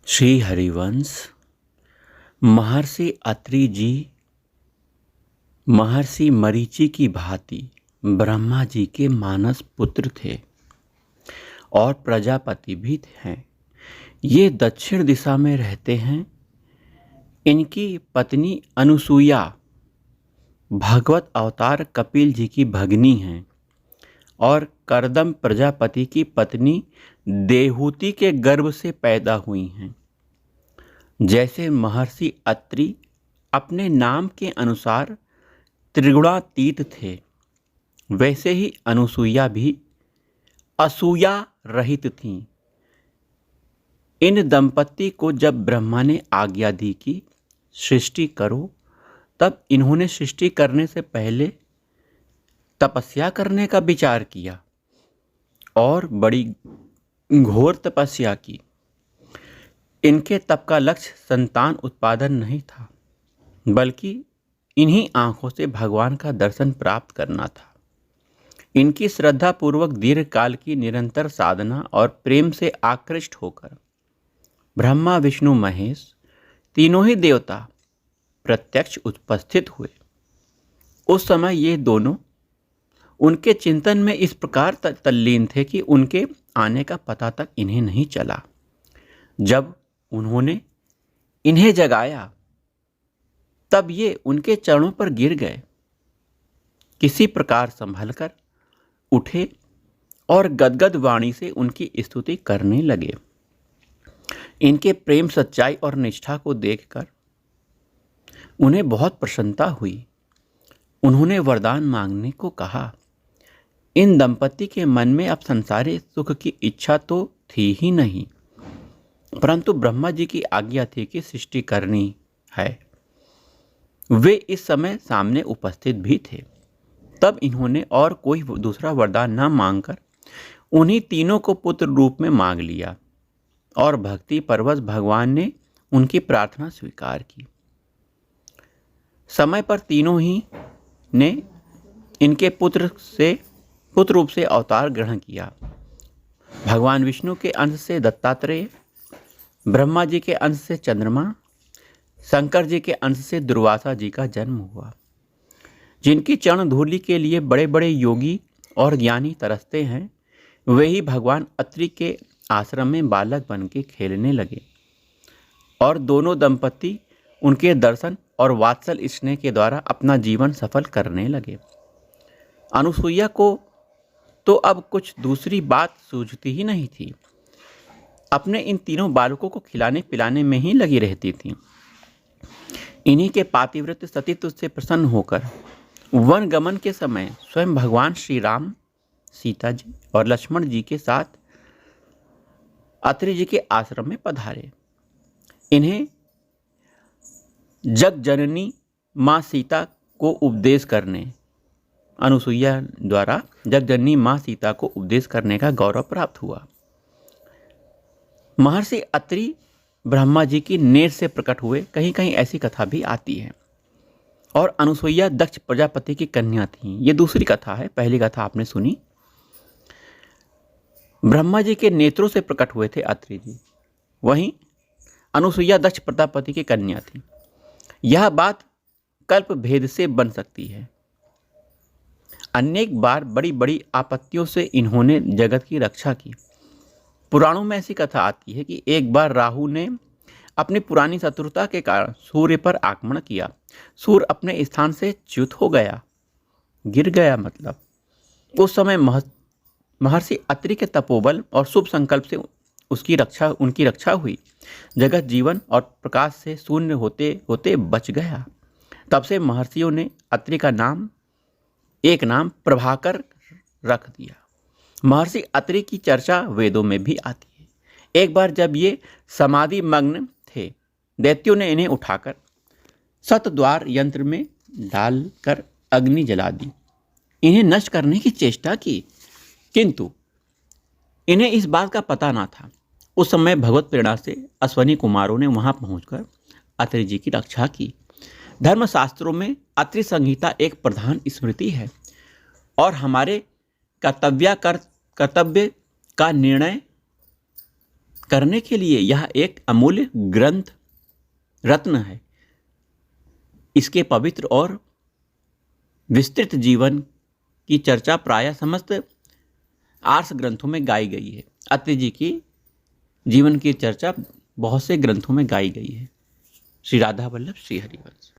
श्री हरिवंश। महर्षि अत्रि जी महर्षि मरीचि की भांति ब्रह्मा जी के मानस पुत्र थे और प्रजापति भी हैं। ये दक्षिण दिशा में रहते हैं। इनकी पत्नी अनुसूया भगवत अवतार कपिल जी की भगिनी हैं और करदम प्रजापति की पत्नी देहूति के गर्भ से पैदा हुई हैं। जैसे महर्षि अत्रि अपने नाम के अनुसार त्रिगुणातीत थे, वैसे ही अनुसूया भी असूया रहित थीं। इन दंपति को जब ब्रह्मा ने आज्ञा दी कि सृष्टि करो, तब इन्होंने सृष्टि करने से पहले तपस्या करने का विचार किया और बड़ी घोर तपस्या की। इनके तप का लक्ष्य संतान उत्पादन नहीं था, बल्कि इन्हीं आंखों से भगवान का दर्शन प्राप्त करना था। इनकी श्रद्धा पूर्वक दीर्घ काल की निरंतर साधना और प्रेम से आकृष्ट होकर ब्रह्मा विष्णु महेश तीनों ही देवता प्रत्यक्ष उपस्थित हुए। उस समय ये दोनों उनके चिंतन में इस प्रकार तल्लीन थे कि उनके आने का पता तक इन्हें नहीं चला। जब उन्होंने इन्हें जगाया, तब ये उनके चरणों पर गिर गए। किसी प्रकार संभलकर उठे और गदगद वाणी से उनकी स्तुति करने लगे। इनके प्रेम, सच्चाई और निष्ठा को देखकर उन्हें बहुत प्रसन्नता हुई। उन्होंने वरदान मांगने को कहा। इन दंपति के मन में अब संसारी सुख की इच्छा तो थी ही नहीं, परंतु ब्रह्मा जी की आज्ञा थी कि सृष्टि करनी है। वे इस समय सामने उपस्थित भी थे। तब इन्होंने और कोई दूसरा वरदान न मांगकर उन्हीं तीनों को पुत्र रूप में मांग लिया और भक्ति परवश भगवान ने उनकी प्रार्थना स्वीकार की। समय पर तीनों ही ने इनके पुत्र रूप से अवतार ग्रहण किया। भगवान विष्णु के अंश से दत्तात्रेय, ब्रह्मा जी के अंश से चंद्रमा, शंकर जी के अंश से दुर्वासा जी का जन्म हुआ। जिनकी चरण धूलि के लिए बड़े बड़े योगी और ज्ञानी तरसते हैं, वे ही भगवान अत्रि के आश्रम में बालक बन के खेलने लगे और दोनों दंपति उनके दर्शन और वात्सल स्नेह के द्वारा अपना जीवन सफल करने लगे। अनुसूया को तो अब कुछ दूसरी बात सूझती ही नहीं थी। अपने इन तीनों बालकों को खिलाने पिलाने में ही लगी रहती थी। इन्हीं के पातिव्रत्य सतीत्व से प्रसन्न होकर वन गमन के समय स्वयं भगवान श्री राम, सीता जी और लक्ष्मण जी के साथ अत्रि जी के आश्रम में पधारे। इन्हें जग जननी माँ सीता को उपदेश करने अनुसूया द्वारा जगजननी माँ सीता को उपदेश करने का गौरव प्राप्त हुआ। महर्षि अत्रि ब्रह्मा जी की नेर से प्रकट हुए, कहीं कहीं ऐसी कथा भी आती है। और अनुसूया दक्ष प्रजापति की कन्या थी। ये दूसरी कथा है, पहली कथा आपने सुनी। ब्रह्मा जी के नेत्रों से प्रकट हुए थे अत्रि जी, वहीं अनुसूया दक्ष प्रजापति की कन्या थी। यह बात कल्प भेद से बन सकती है। अनेक बार बड़ी बड़ी आपत्तियों से इन्होंने जगत की रक्षा की। पुराणों में ऐसी कथा आती है कि एक बार राहु ने अपनी पुरानी शत्रुता के कारण सूर्य पर आक्रमण किया। सूर्य अपने स्थान से च्युत हो गया, गिर गया। मतलब उस समय महर्षि अत्रि के तपोबल और शुभ संकल्प से उनकी रक्षा हुई। जगत जीवन और प्रकाश से शून्य होते होते बच गया। तब से महर्षियों ने अत्रि का एक नाम प्रभाकर रख दिया। महर्षि अत्रि की चर्चा वेदों में भी आती है। एक बार जब ये समाधि मग्न थे, दैत्यों ने इन्हें उठाकर सतद्वार यंत्र में डालकर अग्नि जला दी। इन्हें नष्ट करने की चेष्टा की, किंतु इन्हें इस बात का पता ना था। उस समय भगवत प्रेरणा से अश्वनी कुमारों ने वहां पहुंचकर अत्रि जी की रक्षा की। धर्मशास्त्रों में अत्रि संहिता एक प्रधान स्मृति है और हमारे कर्तव्य का निर्णय करने के लिए यह एक अमूल्य ग्रंथ रत्न है। इसके पवित्र और विस्तृत जीवन की चर्चा प्रायः समस्त आर्ष ग्रंथों में गाई गई है। अत्रि जी की जीवन की चर्चा बहुत से ग्रंथों में गाई गई है। श्री राधा वल्लभ श्री हरिवंश।